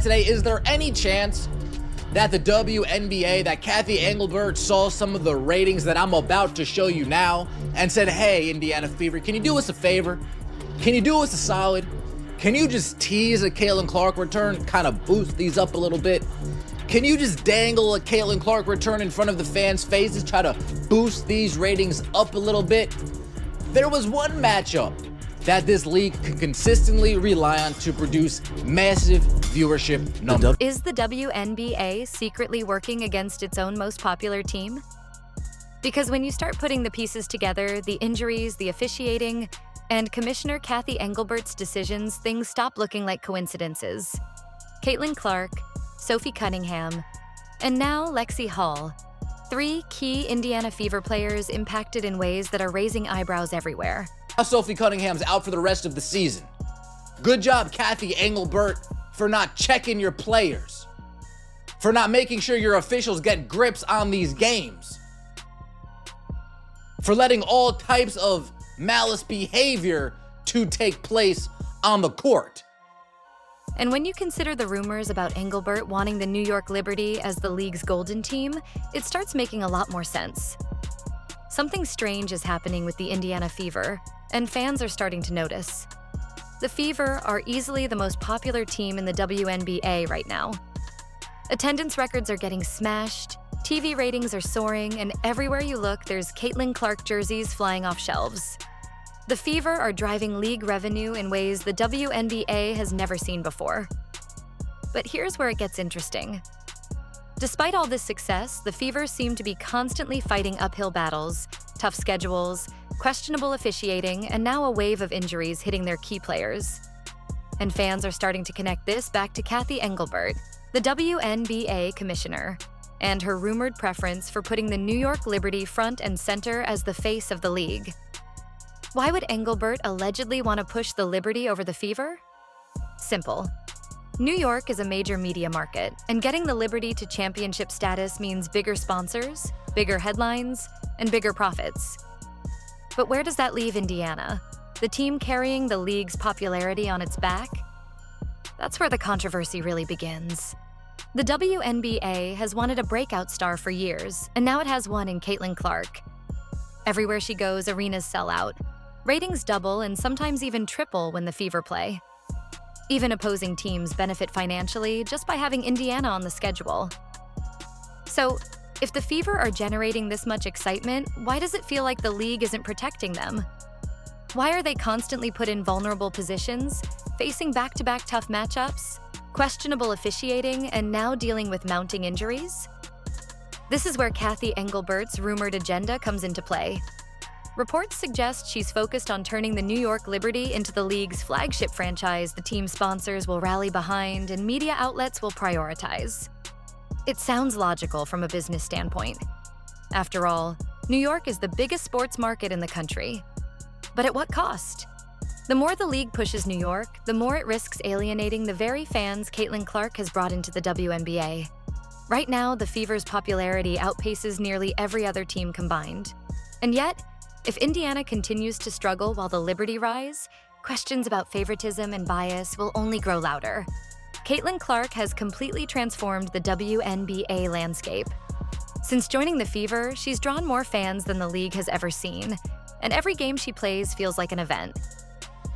Today, is there any chance that the WNBA, that Cathy Engelbert saw some of the ratings that I'm about to show you now and said, hey, Indiana Fever, can you do us a favor? Can you do us a solid? Can you just tease a Caitlyn Clark return, kind of boost these up a little bit? Can you just dangle a Caitlyn Clark return in front of the fans' faces, try to boost these ratings up a little bit? There was one matchup that this league can consistently rely on to produce massive viewership numbers. Is the WNBA secretly working against its own most popular team? Because when you start putting the pieces together, the injuries, the officiating, and Commissioner Cathy Engelbert's decisions, things stop looking like coincidences. Caitlyn Clark, Sophie Cunningham, and now Lexie Hull. 3 key Indiana Fever players impacted in ways that are raising eyebrows everywhere. Now Sophie Cunningham's out for the rest of the season. Good job, Cathy Engelbert, for not checking your players, for not making sure your officials get grips on these games, for letting all types of malice behavior to take place on the court. And when you consider the rumors about Engelbert wanting the New York Liberty as the league's golden team, it starts making a lot more sense. Something strange is happening with the Indiana Fever, and fans are starting to notice. The Fever are easily the most popular team in the WNBA right now. Attendance records are getting smashed, TV ratings are soaring, and everywhere you look, there's Caitlyn Clark jerseys flying off shelves. The Fever are driving league revenue in ways the WNBA has never seen before. But here's where it gets interesting. Despite all this success, the Fever seem to be constantly fighting uphill battles, tough schedules, questionable officiating, and now a wave of injuries hitting their key players. And fans are starting to connect this back to Cathy Engelbert, the WNBA commissioner, and her rumored preference for putting the New York Liberty front and center as the face of the league. Why would Engelbert allegedly want to push the Liberty over the Fever? Simple. New York is a major media market, and getting the Liberty to championship status means bigger sponsors, bigger headlines, and bigger profits. But where does that leave Indiana, the team carrying the league's popularity on its back? That's where the controversy really begins. The WNBA has wanted a breakout star for years, and now it has one in Caitlyn Clark. Everywhere she goes, arenas sell out. Ratings double and sometimes even triple when the Fever play. Even opposing teams benefit financially just by having Indiana on the schedule. So, if the Fever are generating this much excitement, why does it feel like the league isn't protecting them? Why are they constantly put in vulnerable positions, facing back-to-back tough matchups, questionable officiating, and now dealing with mounting injuries? This is where Cathy Engelbert's rumored agenda comes into play. Reports suggest she's focused on turning the New York Liberty into the league's flagship franchise the team sponsors will rally behind and media outlets will prioritize. It sounds logical from a business standpoint. After all, New York is the biggest sports market in the country. But at what cost? The more the league pushes New York, the more it risks alienating the very fans Caitlyn Clark has brought into the WNBA. Right now, the Fever's popularity outpaces nearly every other team combined. And yet, if Indiana continues to struggle while the Liberty rise, questions about favoritism and bias will only grow louder. Caitlyn Clark has completely transformed the WNBA landscape. Since joining the Fever, she's drawn more fans than the league has ever seen, and every game she plays feels like an event.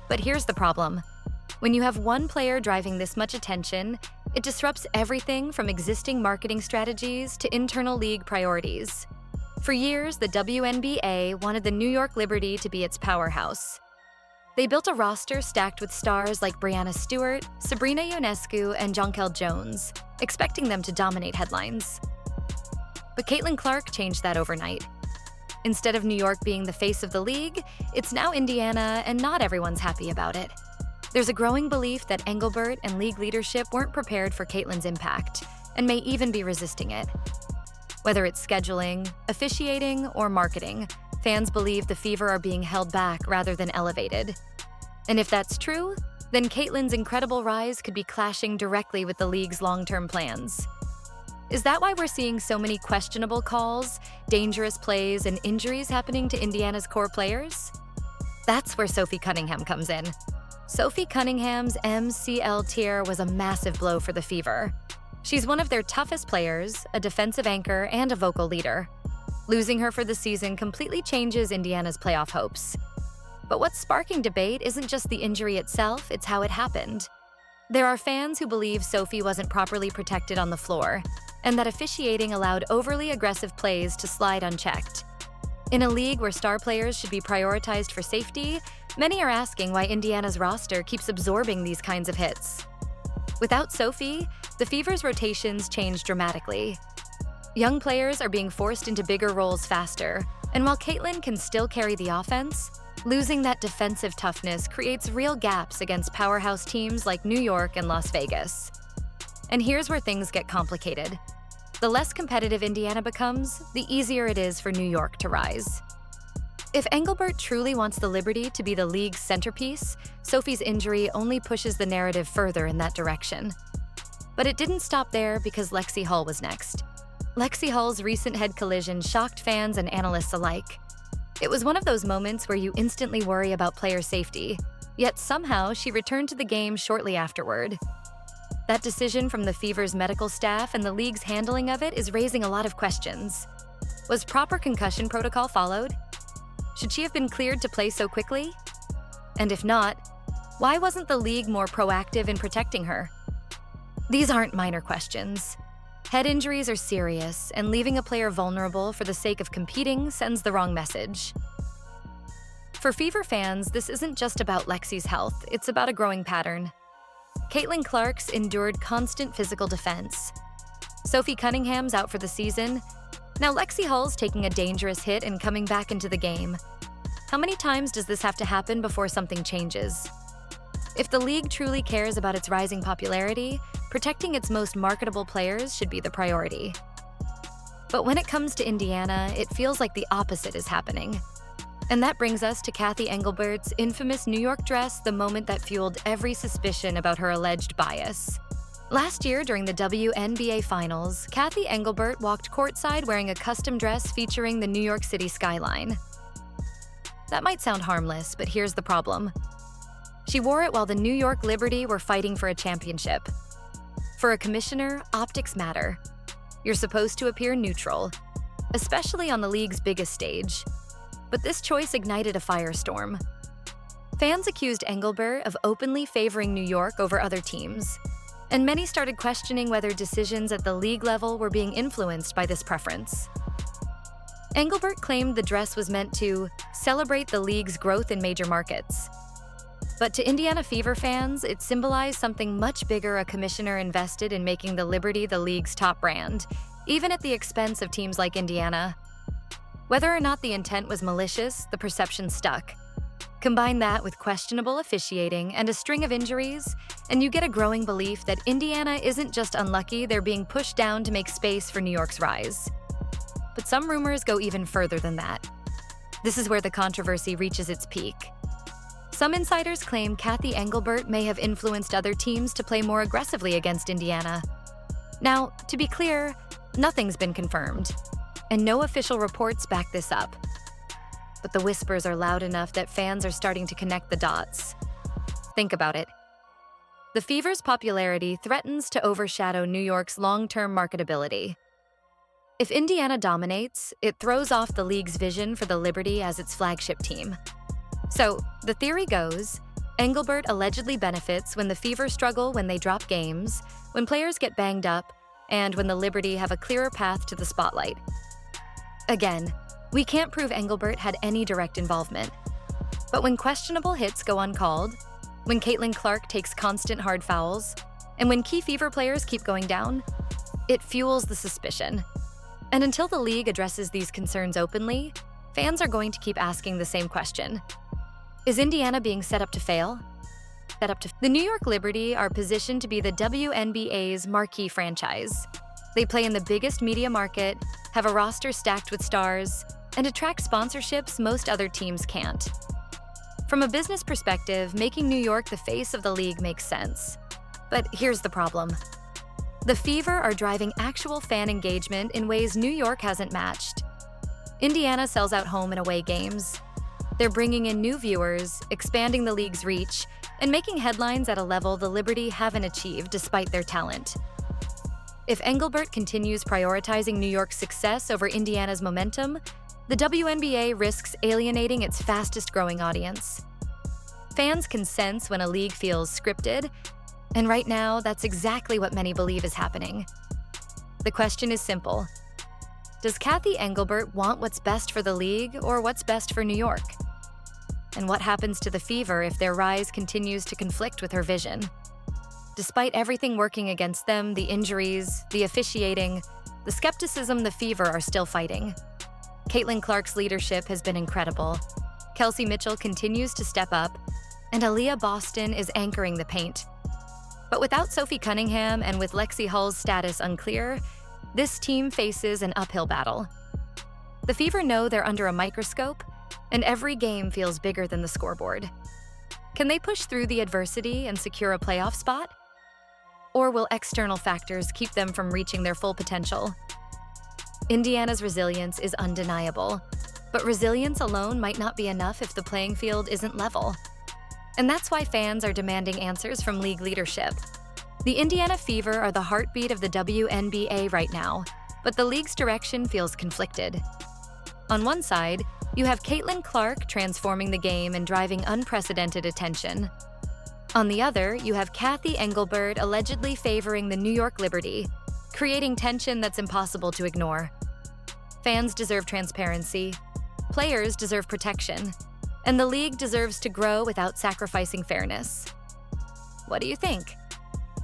But here's the problem. When you have one player driving this much attention, it disrupts everything from existing marketing strategies to internal league priorities. For years, the WNBA wanted the New York Liberty to be its powerhouse. They built a roster stacked with stars like Breanna Stewart, Sabrina Ionescu, and Jonquel Jones, expecting them to dominate headlines. But Caitlyn Clark changed that overnight. Instead of New York being the face of the league, it's now Indiana, and not everyone's happy about it. There's a growing belief that Engelbert and league leadership weren't prepared for Caitlyn's impact, and may even be resisting it. Whether it's scheduling, officiating, or marketing, fans believe the Fever are being held back rather than elevated. And if that's true, then Caitlyn's incredible rise could be clashing directly with the league's long-term plans. Is that why we're seeing so many questionable calls, dangerous plays, and injuries happening to Indiana's core players? That's where Sophie Cunningham comes in. Sophie Cunningham's MCL tear was a massive blow for the Fever. She's one of their toughest players, a defensive anchor, and a vocal leader. Losing her for the season completely changes Indiana's playoff hopes. But what's sparking debate isn't just the injury itself, it's how it happened. There are fans who believe Sophie wasn't properly protected on the floor, and that officiating allowed overly aggressive plays to slide unchecked. In a league where star players should be prioritized for safety, many are asking why Indiana's roster keeps absorbing these kinds of hits. Without Sophie, the Fever's rotations change dramatically. Young players are being forced into bigger roles faster, and while Caitlyn can still carry the offense, losing that defensive toughness creates real gaps against powerhouse teams like New York and Las Vegas. And here's where things get complicated. The less competitive Indiana becomes, the easier it is for New York to rise. If Engelbert truly wants the Liberty to be the league's centerpiece, Sophie's injury only pushes the narrative further in that direction. But it didn't stop there because Lexie Hull was next. Lexie Hull's recent head collision shocked fans and analysts alike. It was one of those moments where you instantly worry about player safety, yet somehow she returned to the game shortly afterward. That decision from the Fever's medical staff and the league's handling of it is raising a lot of questions. Was proper concussion protocol followed? Should she have been cleared to play so quickly? And if not, why wasn't the league more proactive in protecting her? These aren't minor questions. Head injuries are serious, and leaving a player vulnerable for the sake of competing sends the wrong message. For Fever fans, this isn't just about Lexie's health, it's about a growing pattern. Caitlyn Clark's endured constant physical defense. Sophie Cunningham's out for the season. Now Lexie Hull's taking a dangerous hit and coming back into the game. How many times does this have to happen before something changes? If the league truly cares about its rising popularity, protecting its most marketable players should be the priority. But when it comes to Indiana, it feels like the opposite is happening. And that brings us to Cathy Engelbert's infamous New York dress, the moment that fueled every suspicion about her alleged bias. Last year, during the WNBA Finals, Cathy Engelbert walked courtside wearing a custom dress featuring the New York City skyline. That might sound harmless, but here's the problem. She wore it while the New York Liberty were fighting for a championship. For a commissioner, optics matter. You're supposed to appear neutral, especially on the league's biggest stage. But this choice ignited a firestorm. Fans accused Engelbert of openly favoring New York over other teams, and many started questioning whether decisions at the league level were being influenced by this preference. Engelbert claimed the dress was meant to celebrate the league's growth in major markets. But to Indiana Fever fans, it symbolized something much bigger: a commissioner invested in making the Liberty the league's top brand, even at the expense of teams like Indiana. Whether or not the intent was malicious, the perception stuck. Combine that with questionable officiating and a string of injuries, and you get a growing belief that Indiana isn't just unlucky, they're being pushed down to make space for New York's rise. But some rumors go even further than that. This is where the controversy reaches its peak. Some insiders claim Cathy Engelbert may have influenced other teams to play more aggressively against Indiana. Now, to be clear, nothing's been confirmed, and no official reports back this up. But the whispers are loud enough that fans are starting to connect the dots. Think about it. The Fever's popularity threatens to overshadow New York's long-term marketability. If Indiana dominates, it throws off the league's vision for the Liberty as its flagship team. So, the theory goes, Engelbert allegedly benefits when the Fever struggle when they drop games, when players get banged up, and when the Liberty have a clearer path to the spotlight. Again, we can't prove Engelbert had any direct involvement. But when questionable hits go uncalled, when Caitlyn Clark takes constant hard fouls, and when key Fever players keep going down, it fuels the suspicion. And until the league addresses these concerns openly, fans are going to keep asking the same question. Is Indiana being set up to fail? The New York Liberty are positioned to be the WNBA's marquee franchise. They play in the biggest media market, have a roster stacked with stars, and attract sponsorships most other teams can't. From a business perspective, making New York the face of the league makes sense. But here's the problem. The Fever are driving actual fan engagement in ways New York hasn't matched. Indiana sells out home and away games. They're bringing in new viewers, expanding the league's reach, and making headlines at a level the Liberty haven't achieved despite their talent. If Engelbert continues prioritizing New York's success over Indiana's momentum, the WNBA risks alienating its fastest-growing audience. Fans can sense when a league feels scripted, and right now, that's exactly what many believe is happening. The question is simple. Does Cathy Engelbert want what's best for the league or what's best for New York? And what happens to the Fever if their rise continues to conflict with her vision? Despite everything working against them, the injuries, the officiating, the skepticism, the Fever are still fighting. Caitlyn Clark's leadership has been incredible. Kelsey Mitchell continues to step up, and Aaliyah Boston is anchoring the paint. But without Sophie Cunningham and with Lexie Hull's status unclear, this team faces an uphill battle. The Fever know they're under a microscope, and every game feels bigger than the scoreboard. Can they push through the adversity and secure a playoff spot? Or will external factors keep them from reaching their full potential? Indiana's resilience is undeniable, but resilience alone might not be enough if the playing field isn't level. And that's why fans are demanding answers from league leadership. The Indiana Fever are the heartbeat of the WNBA right now, but the league's direction feels conflicted. On one side, you have Caitlyn Clark transforming the game and driving unprecedented attention. On the other, you have Cathy Engelbert allegedly favoring the New York Liberty, creating tension that's impossible to ignore. Fans deserve transparency, players deserve protection, and the league deserves to grow without sacrificing fairness. What do you think?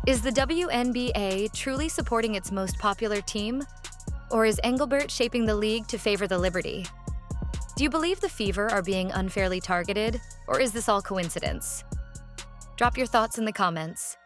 Is the WNBA truly supporting its most popular team? Or is Engelbert shaping the league to favor the Liberty? Do you believe the Fever are being unfairly targeted, or is this all coincidence? Drop your thoughts in the comments.